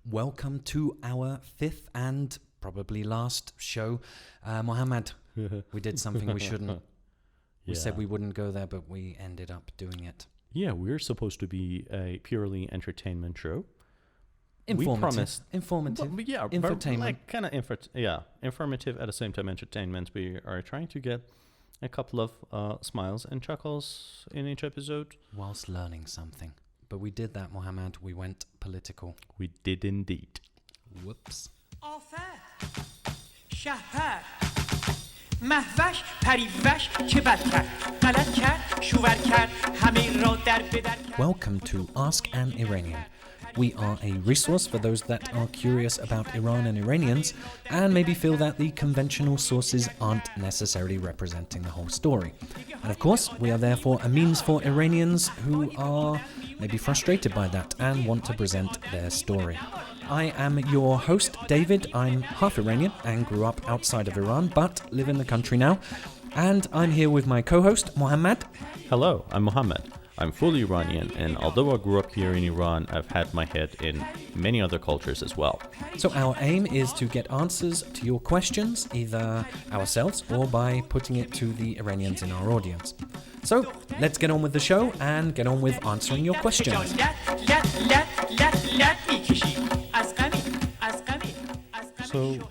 welcome to our fifth and probably last show. Mohammed, we did something we shouldn't. We said we wouldn't go there, but we ended up doing it. Yeah, we're supposed to be a purely entertainment show. Informative. We promised. Informative. Well, yeah, infotainment. like kind of informative at the same time entertainment. We are trying to get a couple of smiles and chuckles in each episode. Whilst learning something. But we did that, Mohammed. We went political. We did indeed. Whoops. شهر محوش پریوش چه بد کرد غلط کرد شوور کرد همه را در بدر کرد. Welcome to Ask an Iranian. We are a resource for those that are curious about Iran and Iranians and maybe feel that the conventional sources aren't necessarily representing the whole story. And of course, we are therefore a means for Iranians who are maybe frustrated by that and want to present their story. I am your host, David. I'm half Iranian and grew up outside of Iran, but live in the country now. And I'm here with my co-host, Mohammed. Hello, I'm Mohammed. I'm fully Iranian, and although I grew up here in Iran, I've had my head in many other cultures as well. So our aim is to get answers to your questions, either ourselves or by putting it to the Iranians in our audience. So let's get on with the show and get on with answering your questions. So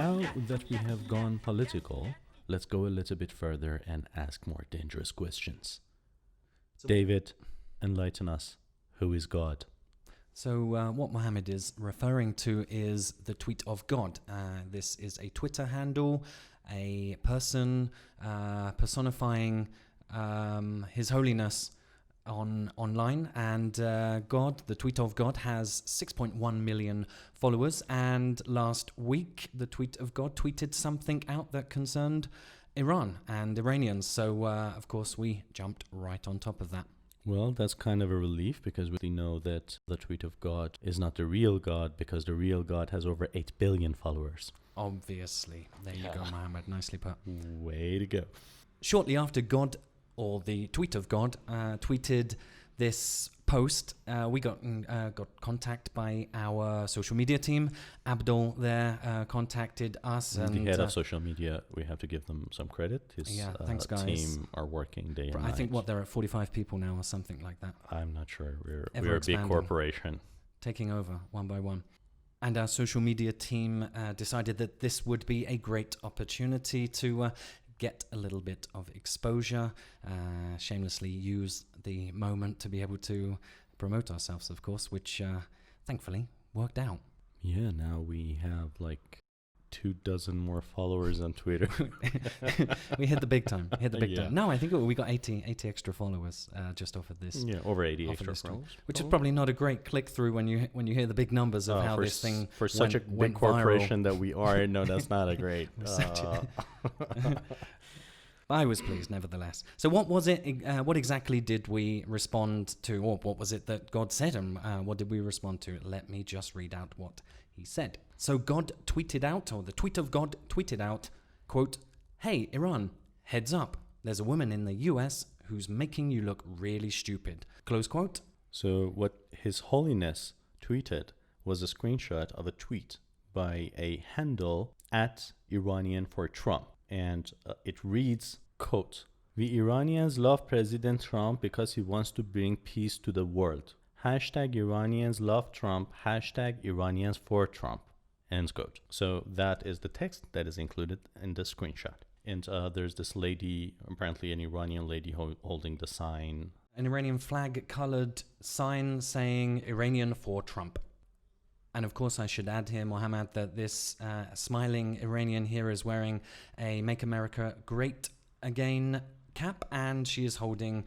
now that we have gone political, let's go a little bit further and ask more dangerous questions. David, enlighten us. Who is God? So what Mohammed is referring to is the tweet of God. This is a Twitter handle, a person personifying His Holiness online, and God, the tweet of God, has 6.1 million followers. And last week, the tweet of God tweeted something out that concerned Iran and Iranians. So, of course, we jumped right on top of that. Well, that's kind of a relief because we know that the tweet of God is not the real God because the real God has over 8 billion followers. Obviously. There you go, Mohammed. Nicely put. Way to go. Shortly after God, or the tweet of God, tweeted this post, we got contact by our social media team. Abdul there contacted us. The and head of social media, we have to give them some credit. His thanks, guys. team are working day and night. I think, they're at 45 people now or something like that. I'm not sure. We're a big expanding. corporation. Taking over one by one. And our social media team decided that this would be a great opportunity to get a little bit of exposure, shamelessly use the moment to be able to promote ourselves, of course, which thankfully worked out. Yeah, now we have like 24 more followers on Twitter. We hit the big time. Yeah. No, I think we got 80 extra followers just off of this. Yeah, over 80 off extra of followers. Which is probably not a great click-through when you hear the big numbers of how this thing for such a big corporation that we are. No, that's not a great. I was pleased, nevertheless. So what was it? What exactly did we respond to? Or what was it that God said? And what did we respond to? Let me just read out what he said. So God tweeted out, or the tweet of God tweeted out, quote, "Hey, Iran, heads up. There's a woman in the US who's making you look really stupid." Close quote. So what His Holiness tweeted was a screenshot of a tweet by a handle at Iranian for Trump. And it reads, quote, "The Iranians love President Trump because he wants to bring peace to the world. Hashtag Iranians love Trump. Hashtag Iranians for Trump." End quote. So that is the text that is included in the screenshot. And there's this lady, apparently an Iranian lady holding the sign. An Iranian flag-colored sign saying Iranian for Trump. And of course, I should add here, Mohammed, that this smiling Iranian here is wearing a Make America Great Again cap, and she is holding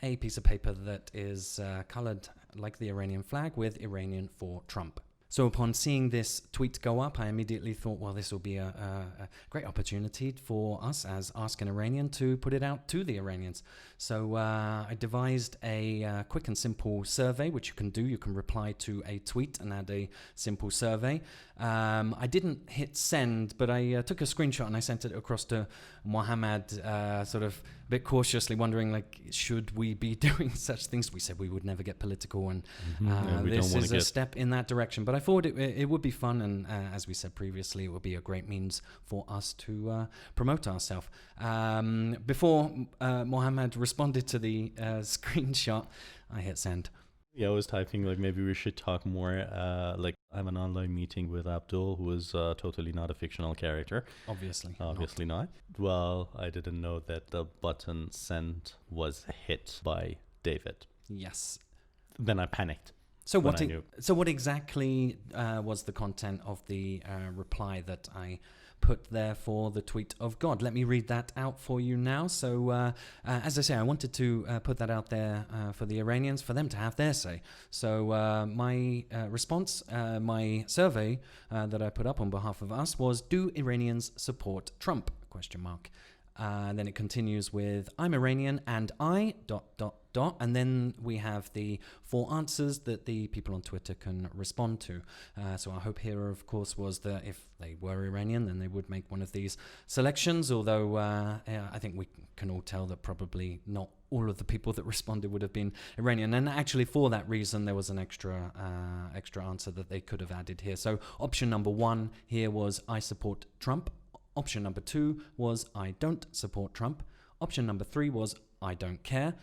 a piece of paper that is colored like the Iranian flag with Iranian for Trump. So upon seeing this tweet go up, I immediately thought, well, this will be a great opportunity for us as Ask an Iranian to put it out to the Iranians. So I devised a quick and simple survey, which you can do. You can reply to a tweet and add a simple survey. I didn't hit send, but I took a screenshot and I sent it across to Mohammed sort of bit cautiously wondering, like, should we be doing such things? We said we would never get political, and this is a step in that direction. But I thought it would be fun, and as we said previously, it would be a great means for us to promote ourselves. Before Mohammed responded to the screenshot, I hit send. Yeah, I was typing like maybe we should talk more. Like I have an online meeting with Abdul, who is totally not a fictional character. Obviously not. Well, I didn't know that the button send was hit by David. Yes. Then I panicked. So what exactly was the content of the reply that I put there for the tweet of God? Let me read that out for you now. So as I say, I wanted to put that out there for the Iranians, for them to have their say. So my response, my survey that I put up on behalf of us was, do Iranians support Trump? ? And then it continues with, I'm Iranian and I ... And then we have the 4 answers that the people on Twitter can respond to. So our hope here, of course, was that if they were Iranian, then they would make one of these selections. Although I think we can all tell that probably not all of the people that responded would have been Iranian. And actually, for that reason, there was an extra answer that they could have added here. So option number 1 here was, I support Trump. Option number 2 was, I don't support Trump. Option number 3 was, I don't care.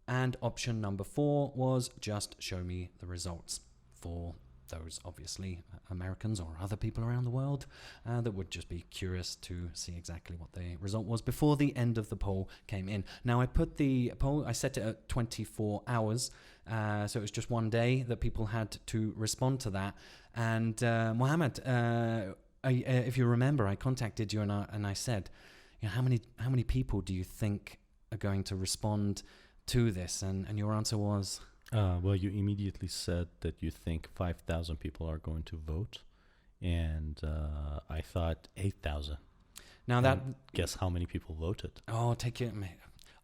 And option number 4 was, just show me the results, for those obviously Americans or other people around the world that would just be curious to see exactly what the result was before the end of the poll came in. Now I put the poll, I set it at 24 hours, so it was just one day that people had to respond to that. And Mohammed, if you remember, I contacted you and I said, you know, how many people do you think are going to respond to this? And your answer was? Well, you immediately said that you think 5,000 people are going to vote, and I thought 8,000. Now guess how many people voted? Oh, take your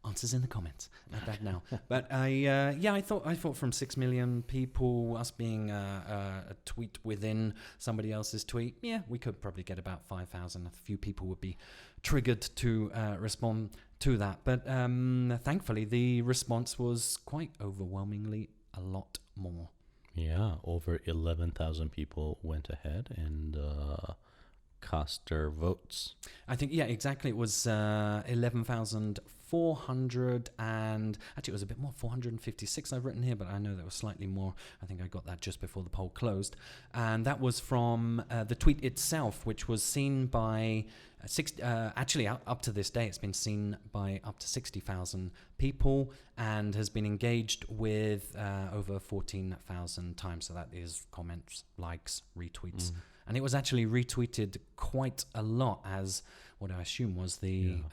answers in the comments. Not bad now. But I thought from 6 million people, us being a tweet within somebody else's tweet, yeah, we could probably get about 5,000. A few people would be triggered to respond to that. But thankfully, the response was quite overwhelmingly a lot more. Yeah, over 11,000 people went ahead and cast their votes. I think, yeah, exactly. It was 11,400 and actually it was a bit more, 456 I've written here, but I know that was slightly more. I think I got that just before the poll closed. And that was from the tweet itself, which was seen by actually up to this day, it's been seen by up to 60,000 people and has been engaged with over 14,000 times. So that is comments, likes, retweets. And it was actually retweeted quite a lot, as what I assume was the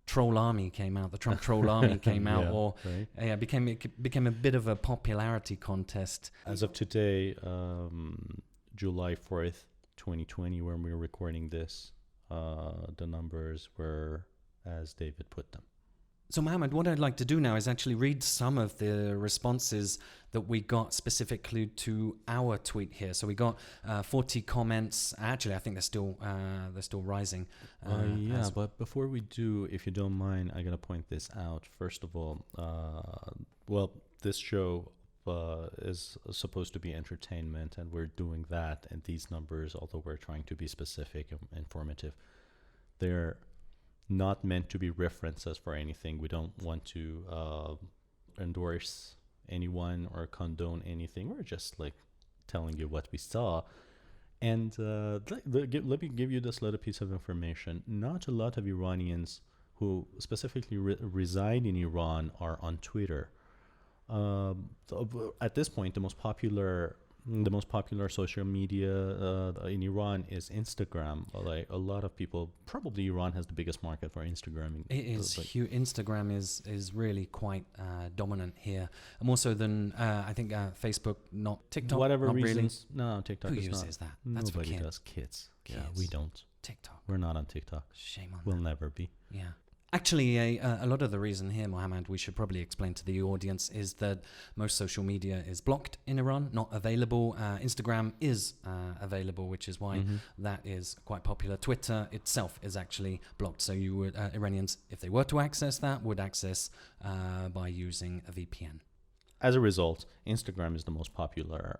troll army came out. The Trump troll army came out, or right. Became a bit of a popularity contest. As of today, July 4th, 2020, when we were recording this, the numbers were as David put them. So, Mohammed, what I'd like to do now is actually read some of the responses that we got specifically to our tweet here. So we got 40 comments. Actually, I think they're still rising. But before we do, if you don't mind, I gotta point this out. First of all, this show is supposed to be entertainment, and we're doing that. And these numbers, although we're trying to be specific and informative, they're not meant to be references for anything. We don't want to endorse anyone or condone anything. We're just like telling you what we saw. And let me give you this little piece of information. Not a lot of Iranians who specifically reside in Iran are on Twitter. At this point, the most popular social media in Iran is Instagram. Like a lot of people, probably Iran has the biggest market for Instagram. It is huge. Instagram is really quite dominant here, more so than I think Facebook, not TikTok. Whatever not reasons, really. No, TikTok. Who is uses not. that? That's Nobody for kids. does. Kids. Yeah, we don't. TikTok. We're not on TikTok. Shame on We'll that. never be. Yeah. Actually, a lot of the reason here, Mohammed, we should probably explain to the audience, is that most social media is blocked in Iran, not available. Instagram is available, which is why that is quite popular. Twitter itself is actually blocked. So you would Iranians, if they were to access that, would access by using a VPN. As a result, Instagram is the most popular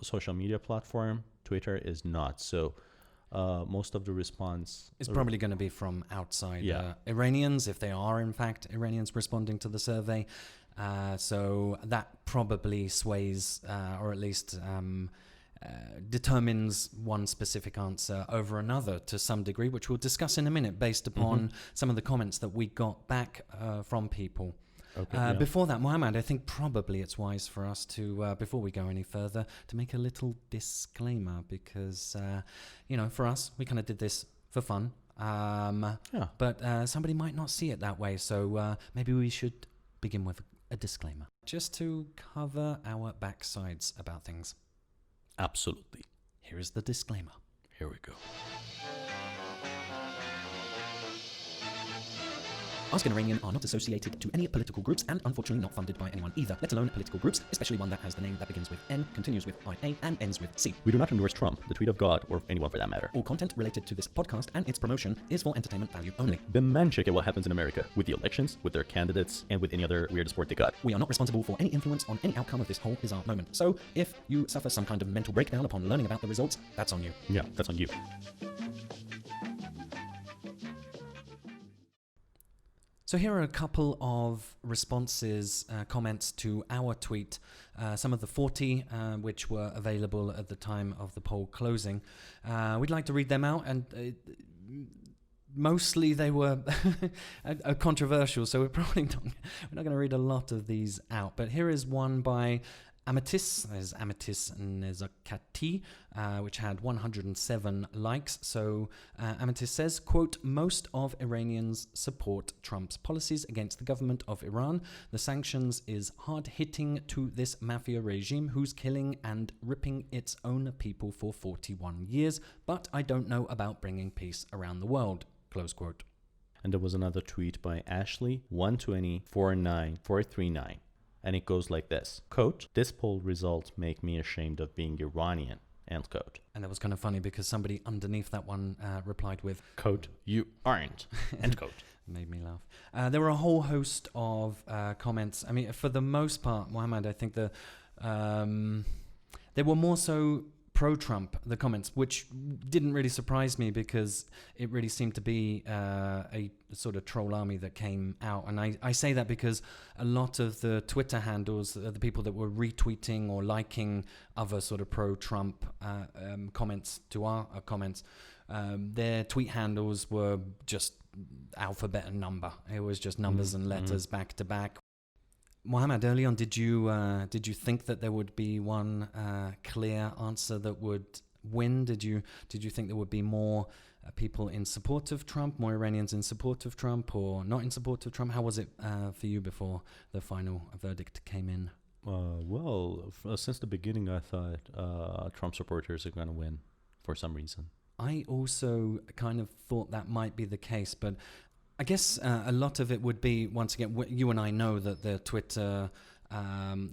social media platform. Twitter is not. So most of the response is probably going to be from outside Iranians, if they are in fact Iranians responding to the survey. So that probably sways or at least determines one specific answer over another to some degree, which we'll discuss in a minute based upon some of the comments that we got back from people. Okay, before that, Mohammed, I think probably it's wise for us to, before we go any further, to make a little disclaimer because, for us, we kind of did this for fun. But somebody might not see it that way. So maybe we should begin with a disclaimer just to cover our backsides about things. Absolutely. Here is the disclaimer. Here we go. Ask an Iranian are not associated to any political groups and unfortunately not funded by anyone either, let alone political groups, especially one that has the name that begins with N, continues with IA, and ends with C. We do not endorse Trump, the tweet of God, or anyone for that matter. All content related to this podcast and its promotion is for entertainment value only. Man, check out what happens in America with the elections, with their candidates, and with any other weird sport they got. We are not responsible for any influence on any outcome of this whole bizarre moment. So if you suffer some kind of mental breakdown upon learning about the results, that's on you. Yeah, that's on you. So here are a couple of responses, comments to our tweet, some of the 40 which were available at the time of the poll closing. We'd like to read them out, and mostly they were controversial, so we're not going to read a lot of these out. But here is one by Amethyst, there's Amethyst Nezakati, which had 107 likes. So Amethyst says, quote, most of Iranians support Trump's policies against the government of Iran. The sanctions is hard-hitting to this mafia regime who's killing and ripping its own people for 41 years. But I don't know about bringing peace around the world, close quote. And there was another tweet by Ashley, 120-49439. And it goes like this, quote, this poll result make me ashamed of being Iranian, end quote. And that was kind of funny because somebody underneath that one replied with, quote, you aren't, end quote. Made me laugh. There were a whole host of comments. I mean, for the most part, Mohammed, I think they were more so pro-Trump, the comments, which didn't really surprise me because it really seemed to be a sort of troll army that came out. And I say that because a lot of the Twitter handles, the people that were retweeting or liking other sort of pro-Trump comments to our comments, their tweet handles were just alphabet and number. It was just numbers and letters back to back. Mohammed, early on, did you think that there would be one clear answer that would win? Did you think there would be more people in support of Trump, more Iranians in support of Trump, or not in support of Trump? How was it for you before the final verdict came in? Since the beginning, I thought Trump supporters are going to win for some reason. I also kind of thought that might be the case, but I guess a lot of it would be, once again, you and I know that the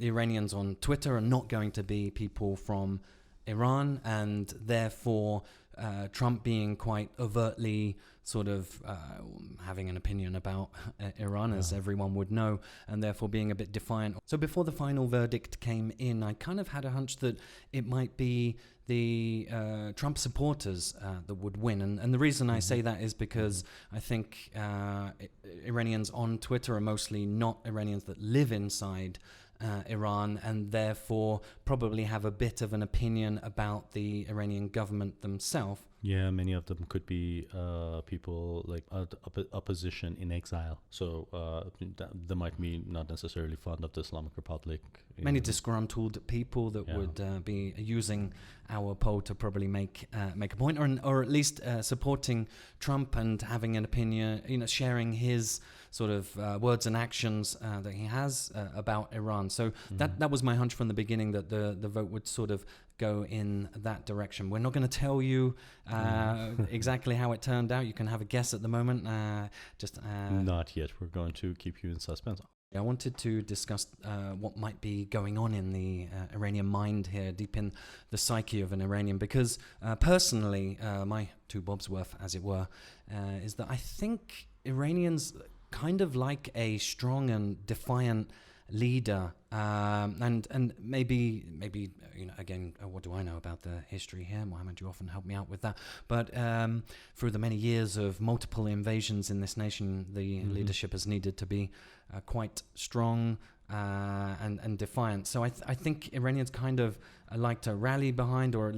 Iranians on Twitter are not going to be people from Iran, and therefore Trump being quite overtly sort of having an opinion about Iran, as everyone would know, and therefore being a bit defiant. So before the final verdict came in, I kind of had a hunch that it might be the Trump supporters that would win. And the reason I say that is because I think Iranians on Twitter are mostly not Iranians that live inside Iran, and therefore probably have a bit of an opinion about the Iranian government themselves. Yeah, many of them could be people like opposition in exile. So they might be not necessarily fond of the Islamic Republic. Many disgruntled people that would be using our poll to probably make a point, or at least supporting Trump and having an opinion, sharing his sort of words and actions that he has about Iran. So that was my hunch from the beginning, that the vote would sort of go in that direction. We're not going to tell you exactly how it turned out. You can have a guess at the moment. Not yet. We're going to keep you in suspense. I wanted to discuss what might be going on in the Iranian mind here, deep in the psyche of an Iranian, because personally, my two bobs worth, as it were, is that I think Iranians kind of like a strong and defiant leader, and maybe again, what do I know about the history here? Mohammed, you often help me out with that. But through the many years of multiple invasions in this nation, the leadership has needed to be quite strong and defiant. So I think Iranians kind of like to rally behind or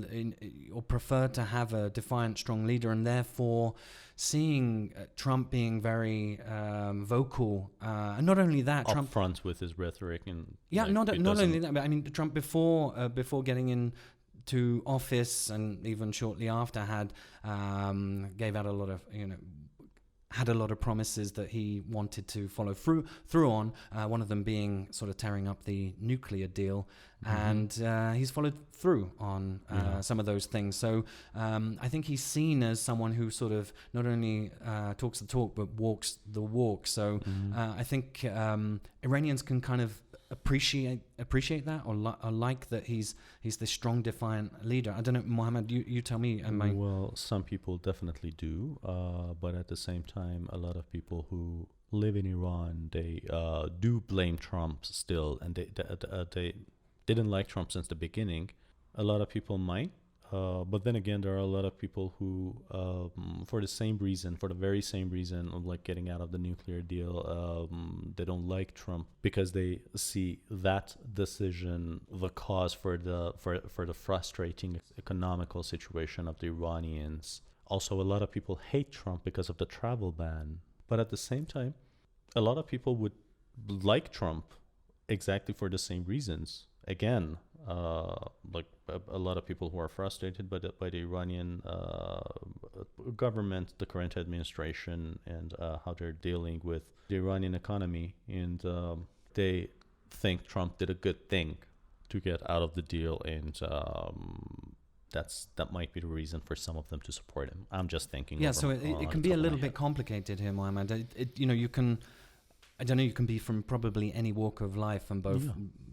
prefer to have a defiant, strong leader, and therefore seeing Trump being very vocal, and not only that, Trump front with his rhetoric and not only that, but I mean Trump before getting into office and even shortly after had gave out a lot of had a lot of promises that he wanted to follow through on, one of them being sort of tearing up the nuclear deal, and he's followed through on some of those things. So I think he's seen as someone who sort of not only talks the talk but walks the walk. So I think Iranians can kind of appreciate that or like that he's this strong, defiant leader. I don't know, Mohammed, you tell me. Well, some people definitely do, but at the same time, a lot of people who live in Iran, they do blame Trump still, and they didn't like Trump since the beginning. A lot of people might, but then again, there are a lot of people who, for the very same reason of like getting out of the nuclear deal, they don't like Trump because they see that decision the cause for the frustrating economical situation of the Iranians. Also, a lot of people hate Trump because of the travel ban, but at the same time, a lot of people would like Trump exactly for the same reasons. Again, like a lot of people who are frustrated by the Iranian government, the current administration, and how they're dealing with the Iranian economy, and they think Trump did a good thing to get out of the deal, and that might be the reason for some of them to support him. I'm just thinking. Yeah, so it can be a little bit complicated here, Mohammed. You can. I don't know, you can be from probably any walk of life and both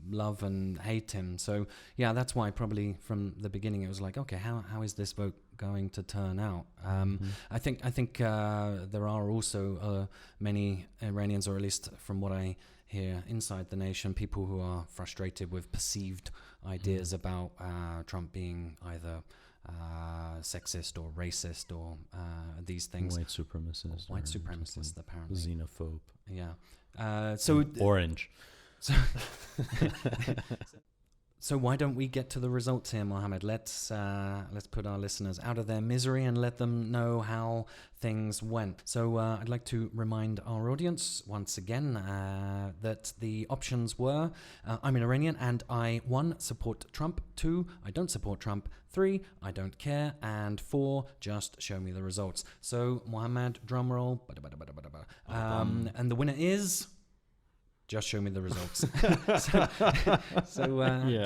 love and hate him. So, yeah, that's why probably from the beginning it was like, okay, how is this vote going to turn out? I think there are also many Iranians, or at least from what I hear inside the nation, people who are frustrated with perceived ideas about Trump being either sexist or racist or these things. White supremacist, apparently. Xenophobe. Yeah. So orange. So why don't we get to the results here, Mohammed? Let's put our listeners out of their misery and let them know how things went. So I'd like to remind our audience once again that the options were I'm an Iranian and I 1. Support Trump, 2. I don't support Trump, 3. I don't care, and 4. Just show me the results. So Mohammed, drum roll, and the winner is. Just show me the results.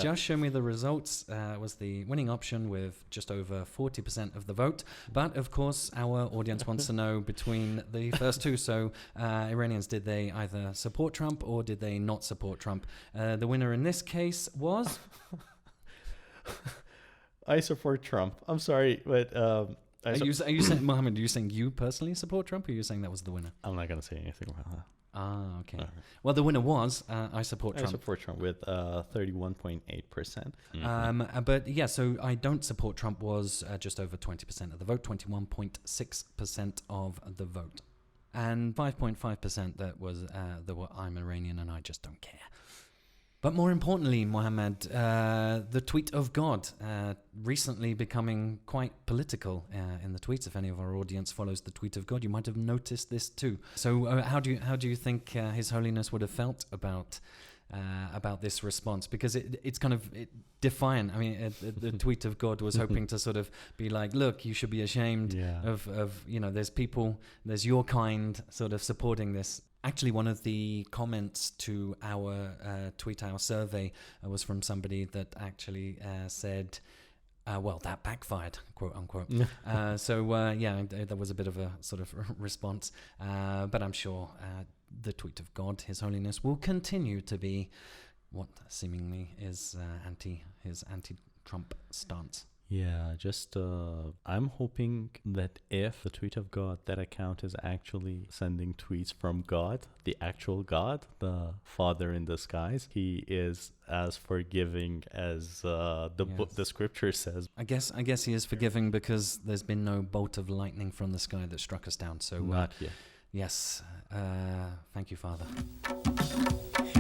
Just show me the results was the winning option with just over 40% of the vote. But of course, our audience wants to know between the first two. So Iranians, did they either support Trump or did they not support Trump? The winner in this case was... I support Trump. I'm sorry, but... Are you saying, Mohammed, are you saying you personally support Trump, or are you saying that was the winner? I'm not going to say anything about that. Ah, okay. Well, the winner was I support Trump. I support Trump with 31.8%. But yeah, so I don't support Trump was just over 20% of the vote, 21.6% of the vote. And 5.5% that was I'm Iranian and I just don't care. But more importantly, Mohammed, the tweet of God recently becoming quite political in the tweets. If any of our audience follows the tweet of God, you might have noticed this too. So how do you think His Holiness would have felt about this response? Because it's kind of defiant. I mean, the tweet of God was hoping to sort of be like, look, you should be ashamed of there's people, there's your kind sort of supporting this. Actually, one of the comments to our tweet, our survey, was from somebody that actually said, well, that backfired, quote unquote. Yeah, there was a bit of a sort of response. But I'm sure the tweet of God, His Holiness, will continue to be what seemingly is his anti-Trump stance. Yeah, just I'm hoping that if the tweet of God, that account is actually sending tweets from God, the actual God, the Father in the skies, He is as forgiving as the scripture says. I guess He is forgiving because there's been no bolt of lightning from the sky that struck us down. So Not yet. Yes, thank you, Father.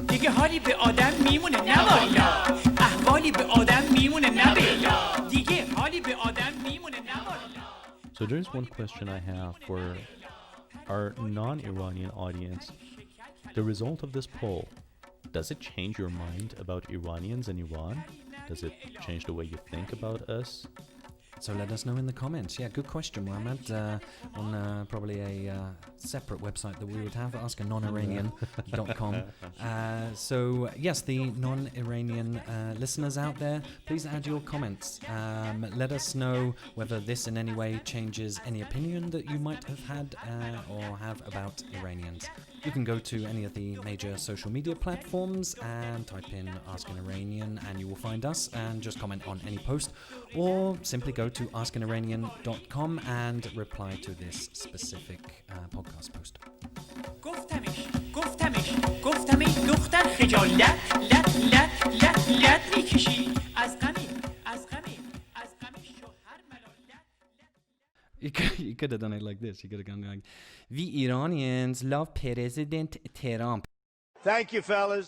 دیگه حالی به آدم میمونه نه والا احوالی به آدم میمونه نه بلا دیگه حالی به آدم میمونه نه والا. So there's one question I have for our non-Iranian audience. The result of this poll, does it change your mind about Iranians in Iran? Does it change the way you think about us? So let us know in the comments. Yeah, good question, Mohammed. On probably a separate website that we would have, askanoniranian.com. So yes, the non-Iranian listeners out there, please add your comments. Let us know whether this in any way changes any opinion that you might have had or have about Iranians. You can go to any of the major social media platforms and type in Ask an Iranian and you will find us, and just comment on any post, or simply go to askaniranian.com and reply to this specific podcast post. گفتم ای دختر خجالت لت میکشی از غمی شوهر ملالت. You could have done it like this. You could have gone like, "We Iranians love President Trump." Thank you, fellas.